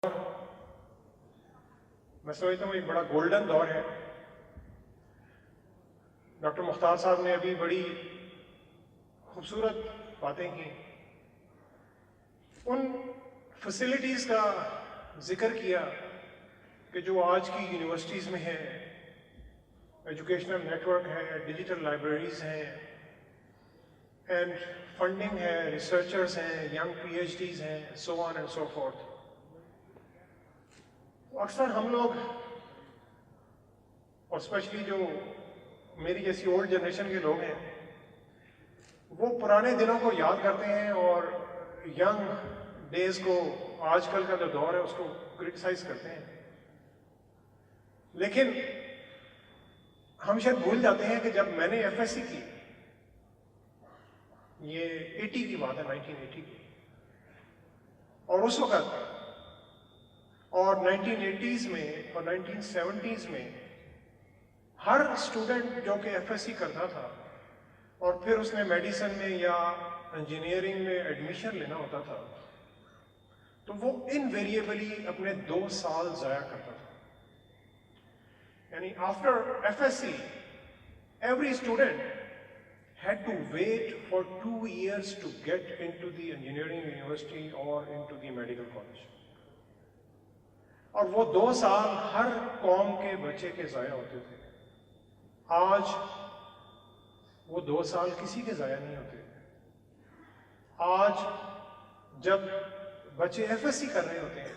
मैं समझता हूँ एक बड़ा गोल्डन दौर है। डॉक्टर मुख्तार साहब ने अभी बड़ी खूबसूरत बातें की, उन फैसिलिटीज़ का जिक्र किया कि जो आज की यूनिवर्सिटीज़ में है, एजुकेशनल नेटवर्क है, डिजिटल लाइब्रेरीज़ हैं, एंड फंडिंग है, रिसर्चर्स हैं, यंग PhDs हैं, so on and so fourth. अक्सर हम लोग, और स्पेशली जो मेरी जैसी ओल्ड जनरेशन के लोग हैं, वो पुराने दिनों को याद करते हैं और यंग डेज को, आजकल का जो दौर है उसको क्रिटिसाइज करते हैं। लेकिन हम शायद भूल जाते हैं कि जब मैंने FSC की, ये 80 की बात है, 1980 की, और उस वक्त और 1980s में और 1970s में हर स्टूडेंट जो कि FSC करता था और फिर उसने मेडिसिन में या इंजीनियरिंग में एडमिशन लेना होता था, तो वो इनवेरिएबली अपने 2 साल ज़ाया करता था। यानी after FSC every student had to wait for 2 years to get into the engineering university or into the medical college. और वो 2 साल हर कौम के बच्चे के ज़ाया होते थे। आज वो 2 साल किसी के ज़ाया नहीं होते। आज जब बच्चे FSC कर रहे होते हैं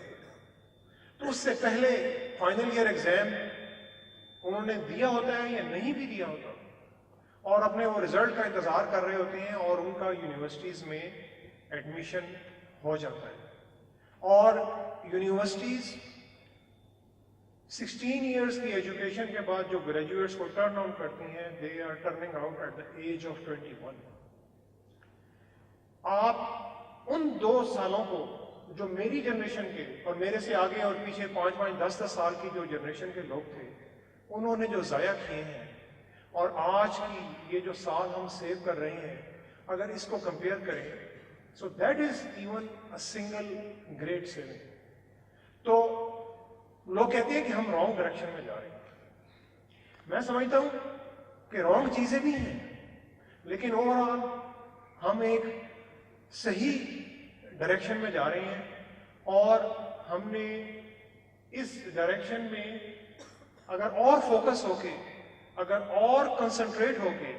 तो उससे पहले फाइनल ईयर एग्जाम उन्होंने दिया होता है या नहीं भी दिया होता, और अपने वो रिजल्ट का इंतज़ार कर रहे होते हैं और उनका यूनिवर्सिटीज़ में एडमिशन हो जाता है। और यूनिवर्सिटीज़ 16 इयर्स की एजुकेशन के बाद जो ग्रेजुएट्स को टर्न आउट करती हैं, they are turning out at the age of 21। आप उन 2 सालों को, जो मेरी जनरेशन के और मेरे से आगे और पीछे 5-5, 10-10 साल की जो जनरेशन के लोग थे, उन्होंने जो ज़ाया किए हैं, और आज की ये जो साल हम सेव कर रहे हैं, अगर इसको कंपेयर करें, so that is even a single great saving. तो लोग कहते हैं कि हम रॉन्ग डायरेक्शन में जा रहे हैं। मैं समझता हूं कि रॉन्ग चीजें भी हैं, लेकिन ओवरऑल हम एक सही डायरेक्शन में जा रहे हैं, और हमने इस डायरेक्शन में अगर और फोकस होके, अगर और कंसंट्रेट होके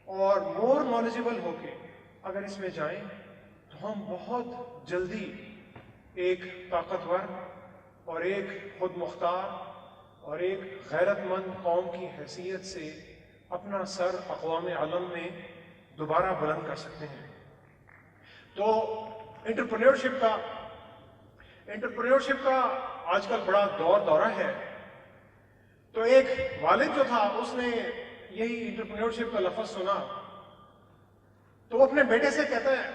और मोर नॉलेजेबल होके अगर इसमें जाएं, तो हम बहुत जल्दी एक ताकतवर और एक खुद मुख्तार और एक गैरतमंद कौम की हैसियत से अपना सर अक़वाम आलम में दोबारा बुलंद कर सकते हैं। तो एंटरप्रेन्योरशिप का आजकल बड़ा दौरा है। तो एक वालिद जो था, उसने यही एंटरप्रेन्योरशिप का लफ्ज़ सुना, तो वो अपने बेटे से कहता है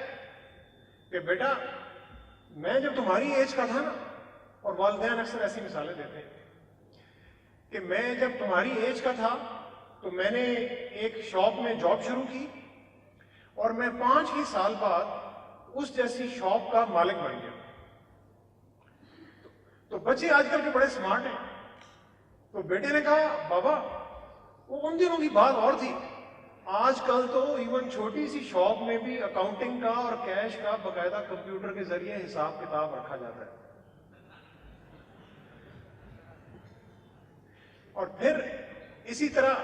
कि बेटा, मैं जब तुम्हारी एज का था ना, और वालिदैन अक्सर ऐसी मिसालें देते हैं कि मैं जब तुम्हारी एज का था तो मैंने एक शॉप में जॉब शुरू की, और मैं 5 ही साल बाद उस जैसी शॉप का मालिक बन गया। तो बच्चे आजकल के बड़े स्मार्ट हैं। तो बेटे ने कहा, बाबा, वो उन दिनों की बात और थी, आजकल तो इवन छोटी सी शॉप में भी अकाउंटिंग का और कैश का बकायदा कंप्यूटर के जरिए हिसाब किताब रखा जाता है। और फिर इसी तरह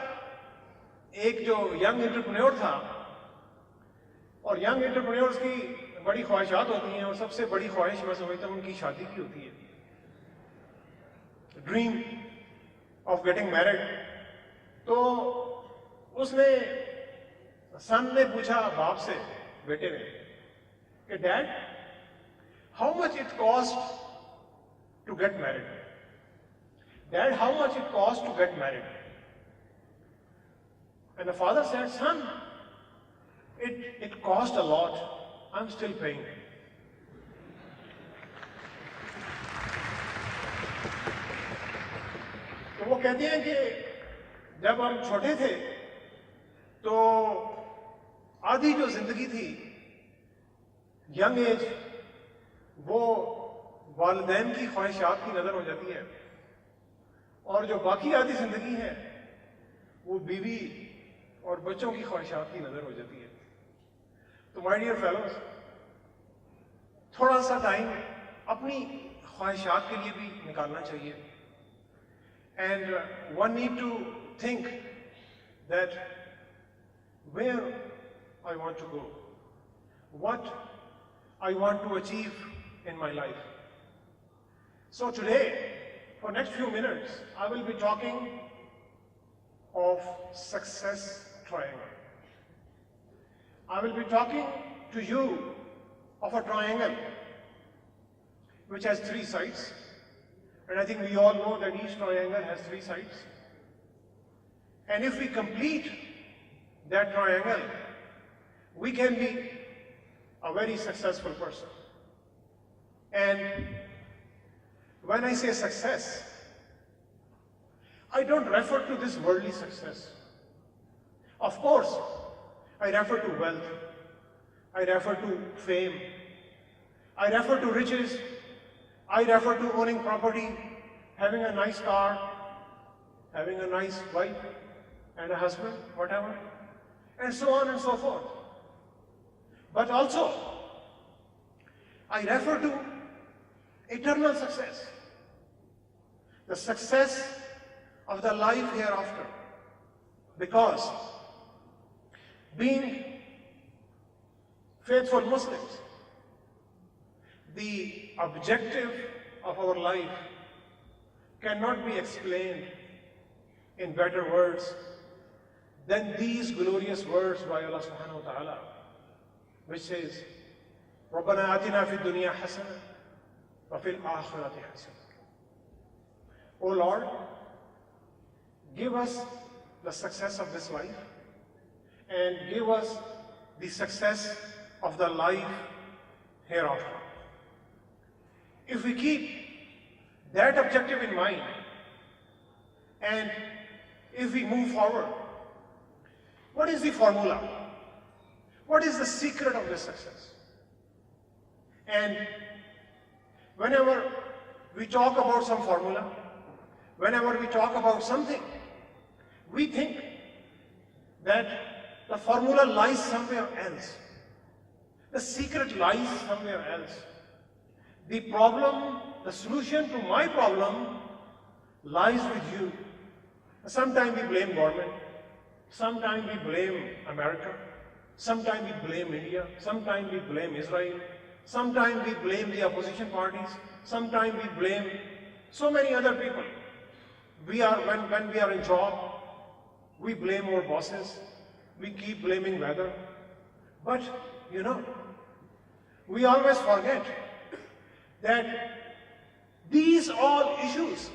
एक जो यंग एंटरप्रेन्योर था, और यंग एंटरप्रेन्योर्स की बड़ी ख्वाहिशात होती हैं, और सबसे बड़ी ख्वाहिश मैं समझता हूं उनकी शादी की होती है, ड्रीम ऑफ गेटिंग मैरिड। तो उसने, सन ने पूछा बाप से, बेटे ने, कि dad, how much it cost to get married? Dad, how much it cost to get married? And the father said, son, it cost a lot, I'm still paying. तो वो कहते हैं कि जब हम छोटे थे तो आधी जो जिंदगी थी, यंग एज, वो والدین کی خواہشات کی نظر ہو جاتی ہے، اور جو باقی آدھی زندگی ہے وہ بیوی اور بچوں کی خواہشات کی نظر ہو جاتی ہے. تو مائی ڈیئر فیلوز، تھوڑا سا ٹائم اپنی خواہشات کے لیے بھی نکالنا چاہیے. And one need to think that where I want to go, what I want to achieve in my life. So today, for next few minutes, I will be talking of success triangle. I will be talking to you of a triangle which has 3 sides, and I think we all know that each triangle has 3 sides. And if we complete that triangle, we can be a very successful person. And when I say success, I don't refer to this worldly success. Of course, I refer to wealth, I refer to fame, I refer to riches, I refer to owning property, having a nice car, having a nice wife and a husband, whatever, and so on and so forth. But also, I refer to eternal success, the success of the life hereafter. Because being faithful Muslims, the objective of our life cannot be explained in better words than these glorious words by Allah subhanahu wa ta'ala, which says, رَبَّنَا آتِنَا فِي الدُّنْيَا حَسَنَةً وَفِي الْآخِرَةِ حَسَنَةً. O Lord, give us the success of this life and give us the success of the life hereafter. If we keep that objective in mind and if we move forward, what is the formula? What is the secret of this success? And whenever we talk about some formula, whenever we talk about something, we think that the formula lies somewhere else. The secret lies somewhere else. The problem, the solution to my problem lies with you. Sometimes we blame government, sometimes we blame America, sometimes we blame India, sometimes we blame Israel, sometimes we blame the opposition parties, sometimes we blame so many other people. When we are in job, we blame our bosses, we keep blaming weather. But, you know, we always forget that these all issues,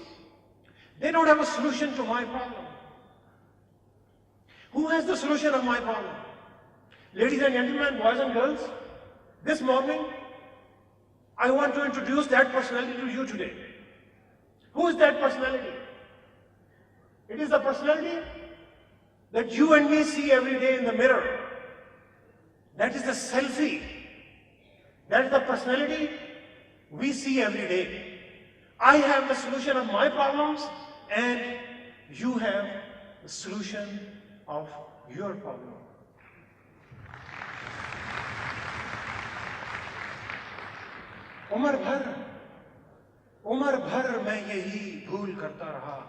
they don't have a solution to my problem. Who has the solution of my problem? Ladies and gentlemen, boys and girls, this morning, I want to introduce that personality to you today. Who is that personality? It is the personality that you and me see every day in the mirror. That is the selfie. That is the personality we see every day. I have the solution of my problems and you have the solution of your problem. عمر بھر میں یہی بھول کرتا رہا،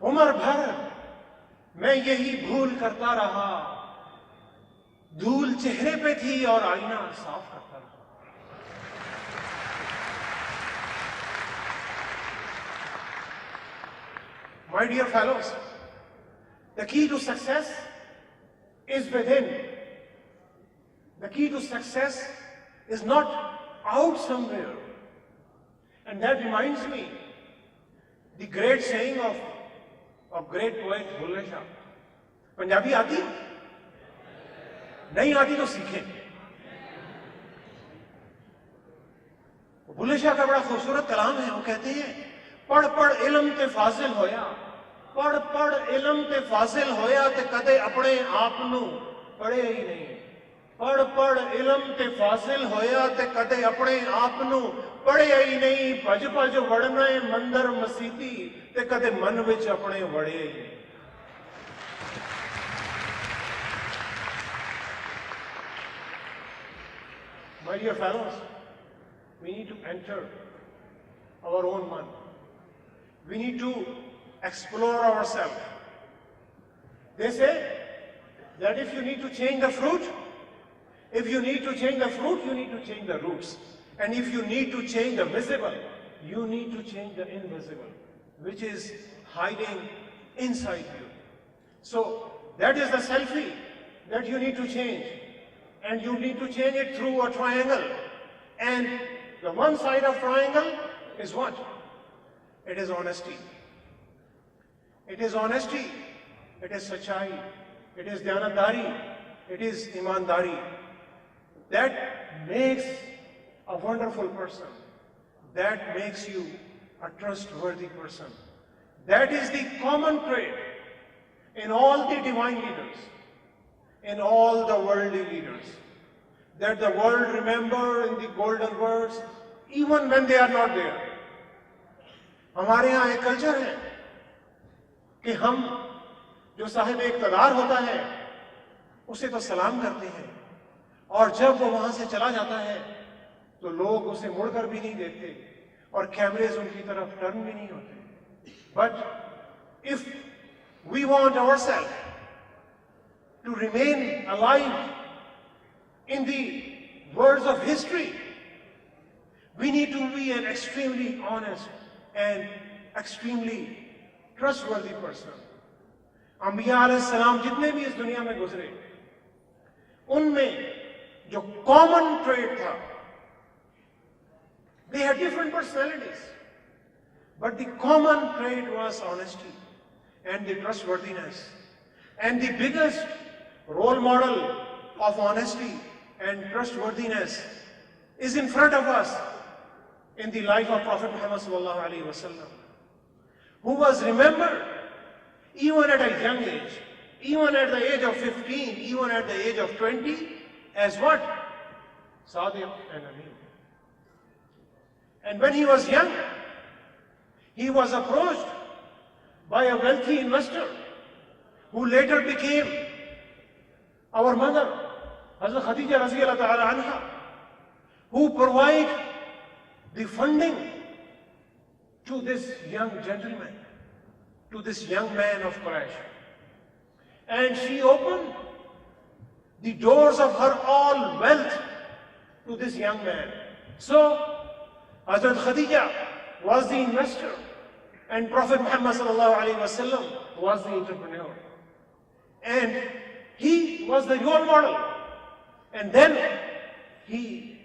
عمر بھر میں یہی بھول کرتا رہا، دھول چہرے پہ تھی اور آئینہ صاف کرتا رہا. My dear fellows, the key to success is within. The key to success is not out somewhere. And that reminds me the great saying of great poet Bulle Shah. Punjabi aati? نہیں آتی تو سیکھیں. بلے شاہ کا بڑا خوبصورت کلام ہے. وہ کہتے ہیں پڑھ پڑھ علم تے فاضل ہویا، پڑھ پڑھ علم تے فاضل ہویا تے کدے اپنے آپ نو پڑھے ہی نہیں. پڑھ پڑھ علم تے فاصل ہویا تے کدے اپنے آپ نو پڑھیا ہی نہیں، بھج بھج وڑنا ہے مندر مسیتی تے کدے من وچ اپنے وڑے ہی نہیں. My dear fellows, we need to enter our own man. We need to explore ourselves. They say that if you need to change the fruit, you need to change the roots. And if you need to change the visible, you need to change the invisible, which is hiding inside you. So that is the selfie that you need to change. And you need to change it through a triangle. And the one side of triangle is what? It is honesty. It is honesty. It is sachai. It is dhyanadari. It is imandari. That makes a wonderful person. That makes you a trustworthy person. That is the common trait in all the divine leaders, in all the worldly leaders, that the world remember in the golden words, even when they are not there. ہمارے یہاں ایک culture ہے کہ ہم جو صاحب اقتدار ہوتا ہے اسے تو سلام کرتے ہیں، اور جب وہ وہاں سے چلا جاتا ہے تو لوگ اسے مڑ کر بھی نہیں دیکھتے اور کیمریز ان کی طرف ٹرن بھی نہیں ہوتے. But if we want ourselves to remain alive in the words of history, we need to be an extremely honest and extremely trustworthy person. انبیاء علیہ السلام جتنے بھی اس دنیا میں گزرے، ان میں جو common trait تھا، they had different personalities, but the common trait was honesty and the trustworthiness. And the biggest role model of honesty and trustworthiness is in front of us in the life of Prophet Muhammad sallallahu alaihi wasallam, who was remembered even at a young age, even at the age of 15, even at the age of 20, as what? Sadiq and Amin. And when he was young, he was approached by a wealthy investor who later became our mother, Hazrat Khadija Radhiyallahu Ta'ala Anha, who provided the funding to this young gentleman, to this young man of Quraysh. And she opened the doors of her all wealth to this young man. So, Hazrat Khadija was the investor and Prophet Muhammad sallallahu alaihi wasallam was the entrepreneur. And he was the role model. And then he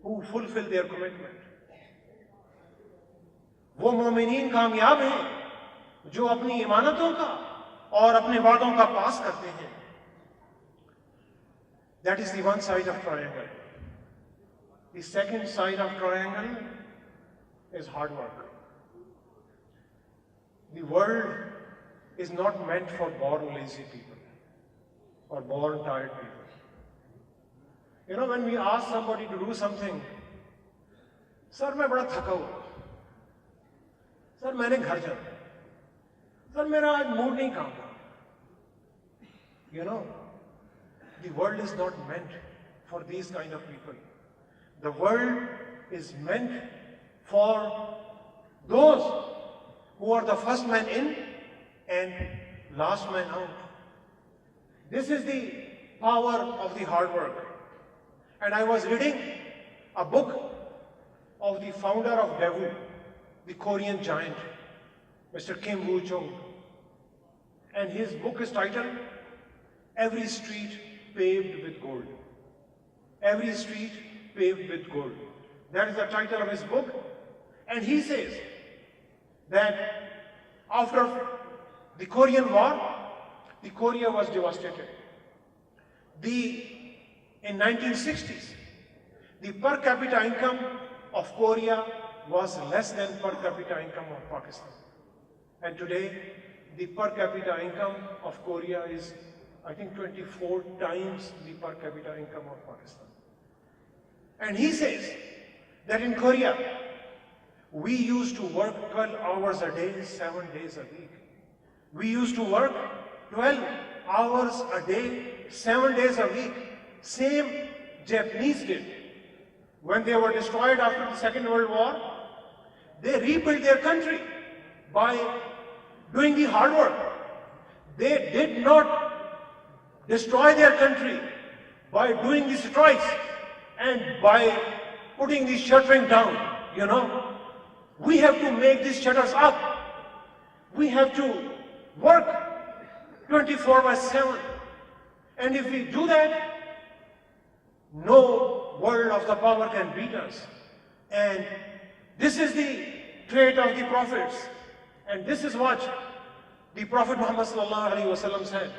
who fulfill their commitment. وہ مومنین کامیاب ہیں جو اپنی ایمانتوں کا اور اپنے وعدوں کا پاس کرتے ہیں. That is the one side of triangle. The second side of triangle is hard work. The world is not meant for born lazy people or born tired people. You know, when we ask somebody to do something, sir, میں بڑا تھکا ہوا, سر میں نے گھر جانا, سر میرا آج موڈ نہیں کام کرا, You know, the world is not meant for these kind of people. The world is meant for those who are the first man in and last man out. This is the power of the hard work. And I was reading a book of the founder of Daewoo, the Korean giant, Mr. Kim Woo-chung. And his book is titled, Every Street Paved with Gold. Every Street Paved with Gold. That is the title of his book. And he says that after the Korean War, the Korea was devastated. In 1960s, the per capita income of Korea was less than per capita income of Pakistan. And today, the per capita income of Korea is, I think, 24 times the per capita income of Pakistan. And he says that in Korea, we used to work 12 hours a day, 7 days a week. We used to work 12 hours a day, 7 days a week. Same Japanese did. When they were destroyed after the Second World War, they rebuilt their country by doing the hard work. They did not destroy their country by doing the strikes and by putting the shuttering down, you know. We have to make these shutters up. We have to work 24/7. And if we do that, no world of the power can beat us. And this is the trait of the prophets. And this is what the Prophet Muhammad sallallahu alaihi wasallam said.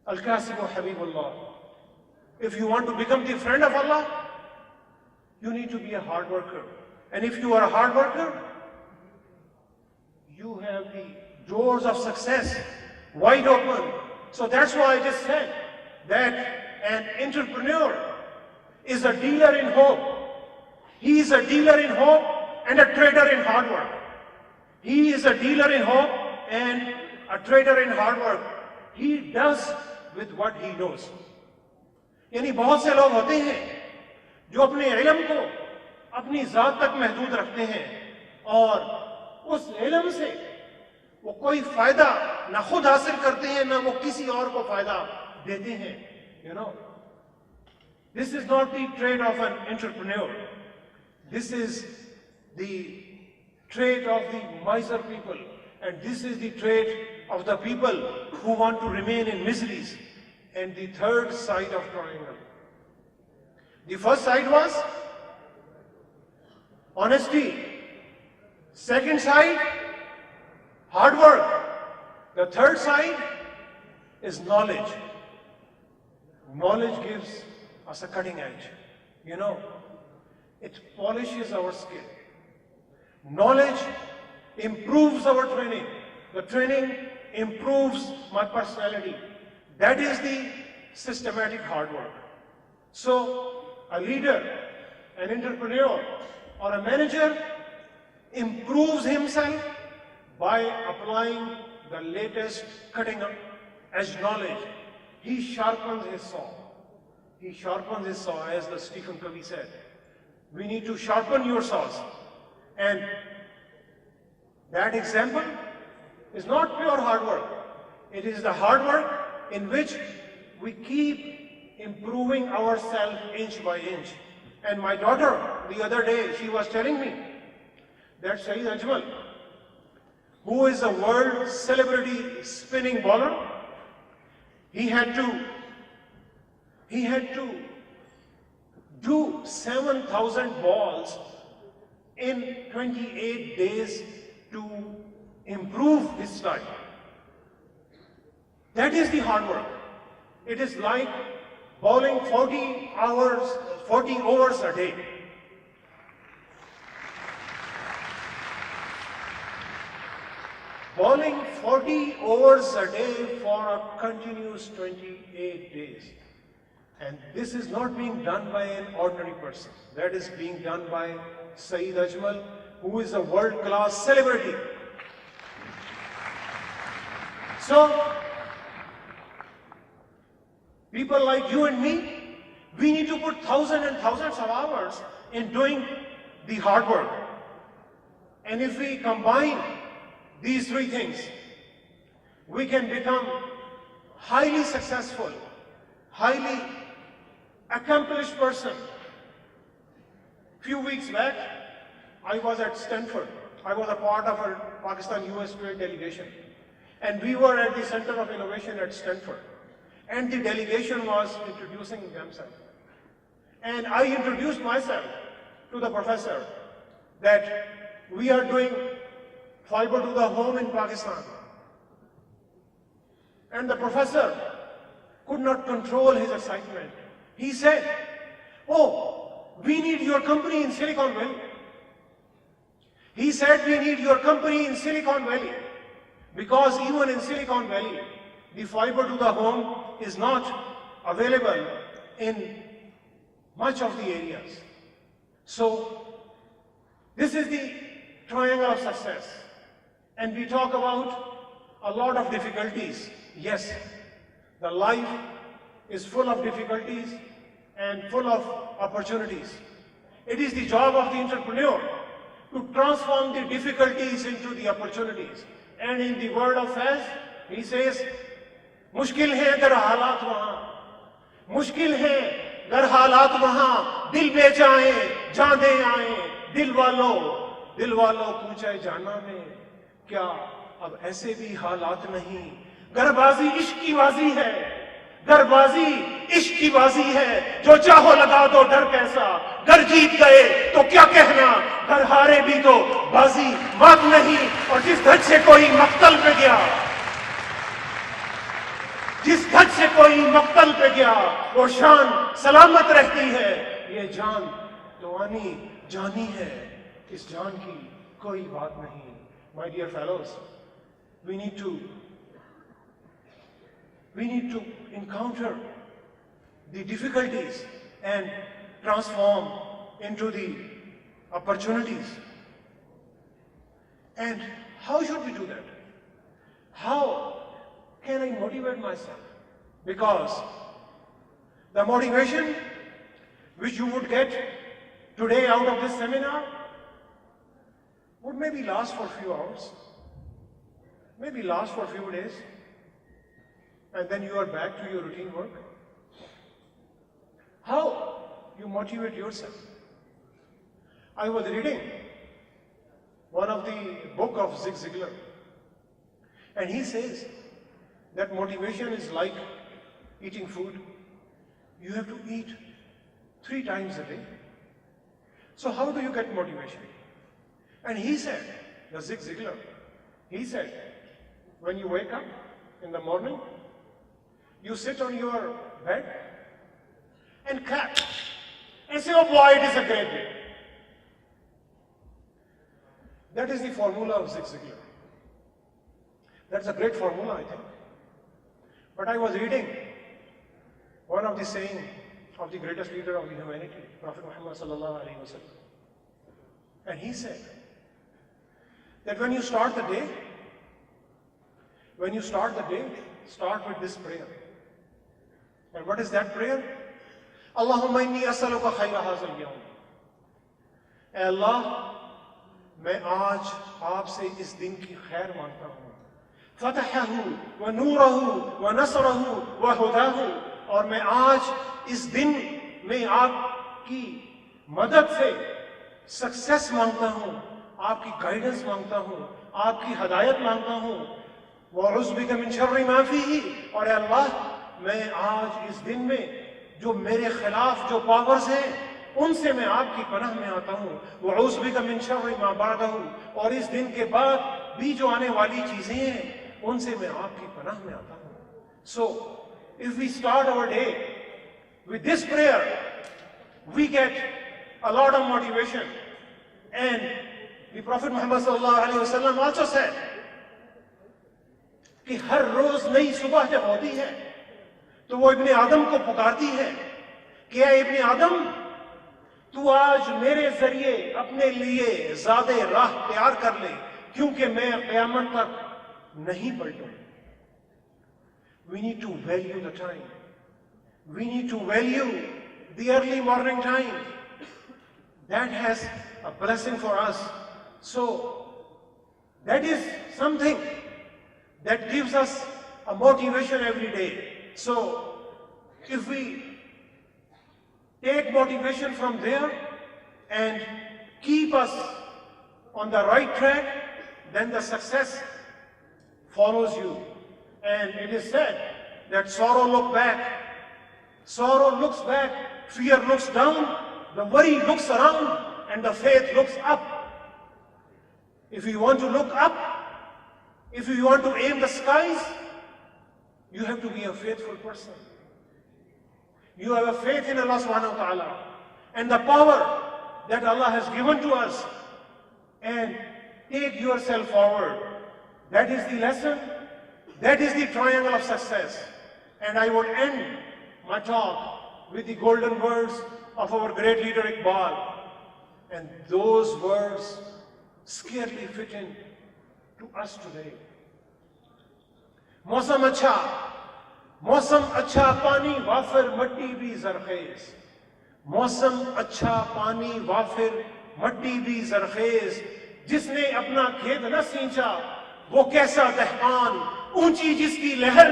Al-Kasibu Habibullah. If you want to become the friend of Allah, you need to be a hard worker. And if you are a hard worker, you have the doors of success wide open. So that's why I just said that an entrepreneur is a dealer in hope. He is a dealer in hope and a trader in hard work. He is a dealer in hope and a trader in hard work. He does with what he knows. यानी बहुत से लोग होते हैं जो अपने इल्म को अपनी जात तक महदूद रखते हैं और उस इल्म से वो कोई फायदा ना खुद हासिल करते हैं ना वो किसी और को फायदा देते हैं. You know, this is not the trait of an entrepreneur. This is the trait of the miser people, and this is the trait of the people who want to remain in miseries. And the third side of triangle. The first side was honesty. Second side, hard work. The third side is knowledge. Knowledge gives us a cutting edge. You know, it polishes our skill. Knowledge improves our training. The training improves my personality. That is the systematic hard work. So a leader, an entrepreneur, or a manager improves himself by applying the latest cutting-edge knowledge. He sharpens his saw. He sharpens his saw, as the Stephen Covey said. We need to sharpen your saws. And that example is not pure hard work. It is the hard work in which we keep improving ourselves inch by inch. And my daughter, the other day, she was telling me that Saeed Ajmal, who is a world celebrity spinning bowler, he had to do 7,000 balls in 28 days to improve his style. That is the hard work. It is like bowling 40 overs a day. Bowling 40 overs a day for a continuous 28 days. And this is not being done by an ordinary person. That is being done by Saeed Ajmal, who is a world-class celebrity. So, People like you and me, we need to put thousands and thousands of hours in doing the hard work. And if we combine these three things, we can become highly successful, highly accomplished person. Few weeks back, I was at Stanford. I was a part of a Pakistan-US trade delegation. And we were at the Center of Innovation at Stanford. And the delegation was introducing themselves. And I introduced myself to the professor that we are doing fiber to the home in Pakistan. And the professor could not control his excitement. He said, "Oh, we need your company in Silicon Valley." He said, "We need your company in Silicon Valley, because even in Silicon Valley, the fiber to the home is not available in much of the areas." So, this is the triangle of success. And we talk about a lot of difficulties. Yes, the life is full of difficulties and full of opportunities. It is the job of the entrepreneur to transform the difficulties into the opportunities. And in the word of Faiz, he says, मुश्किल है अगर हालात वहां, मुश्किल है अगर हालात वहां, दिल बेचाए जान दे आए, दिल वालों पूछे जाना में, क्या अब ऐसे भी हालात नहीं, गरबाजी इश्क की बाजी है, गरबाजी इश्क की बाजी है, जो चाहो लगा दो डर कैसा, घर जीत गए तो क्या कहना, घर हारे भी तो बाजी बात नहीं, और जिस धज से कोई मक्तल पे गया, जिस धज से कोई मक्तल पे गया, वो शान सलामत रहती है, ये जान तो आनी जानी है, इस जान की कोई बात नहीं. My dear fellows, we need to encounter the difficulties and transform into the opportunities. And how should we do that? How can I motivate myself? Because the motivation which you would get today out of this seminar would maybe last for a few hours, maybe last for a few days, and then you are back to your routine work. How you motivate yourself? I was reading one of the book of Zig Ziglar, and he says that motivation is like eating food. You have to eat 3 times a day. So how do you get motivation? And he said, the Zig Ziglar, he said, when you wake up in the morning, you sit on your bed and clap and say, "Oh boy, it is a great day." That is the formula of Zig Ziglar. That's a great formula, I think. But I was reading one of the saying of the greatest leader of the humanity, Prophet Muhammad sallallahu alaihi wasallam. And he said that when you start the day, start with this prayer. And what is that prayer? Allahumma inni as'aluka khayra hazal yawm. اے اللہ میں آج آپ سے اس دن کی خیر مانگتا ہوں. فتحہ و نورہ و نصرہ و ہداہ. اور میں آج اس دن میں آپ کی مدد سے سکسیس مانگتا ہوں, آپ کی گائیڈنس مانگتا ہوں, آپ کی ہدایت مانگتا ہوں. وَأَعُوذُ بِكَ مِن شَرِّ مَا فِيهِ. اور اے اللہ میں آج اس دن میں جو میرے خلاف جو پاورز ہیں ان سے میں آپ کی پناہ میں آتا ہوں. وَأَعُوذُ بِكَ مِن شَرِّ مَا بَعْدَهُ. اور اس دن کے بعد بھی جو آنے والی چیزیں ہیں ان سے میں آپ کی پناہ میں آتا ہوں. So if we start our day with this prayer, we get a lot of motivation. And the Prophet Muhammad sallallahu alaihi wasallam also said کہ ہر روز نئی صبح جب ہوتی ہے تو وہ ابن آدم کو پکارتی ہے کہ اے ابن آدم, تو آج میرے ذریعے اپنے لیے زاد راہ تیار کر لے کیونکہ میں قیامت تک نہیں پلٹوں. We need to value the time. We need to value the early morning time. That has a blessing for us. So that is something that gives us a motivation every day. So if we take motivation from there and keep us on the right track, then the success follows you. And it is said that sorrow looks back, fear looks down, the worry looks around, and the faith looks up. If you want to look up, if you want to aim the skies, you have to be a faithful person. You have a faith in Allah subhanahu wa ta'ala and the power that Allah has given to us, and take yourself forward. That is the lesson. That is the triangle of success. And I would end my talk with the golden words of our great leader Iqbal. And those words scarcely fit in to us today. Mausam acha pani wafir matti bhi zarkhez. Mausam acha pani wafir matti bhi zarkhez. جسنے اپنا کھیت نہ سینچا وہ کیسا دہقان. اونچی جس کی لہر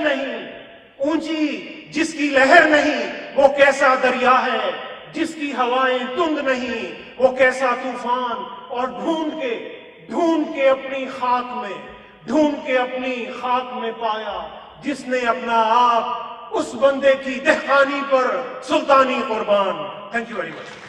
نہیں وہ کیسا دریا ہے. جس کی ہوائیں تند نہیں وہ کیسا طوفان. اور ڈھونڈ کے اپنی خاک میں پایا جس نے اپنا آپ اس بندے کی دہقانی پر سلطانی قربان. Thank you very much.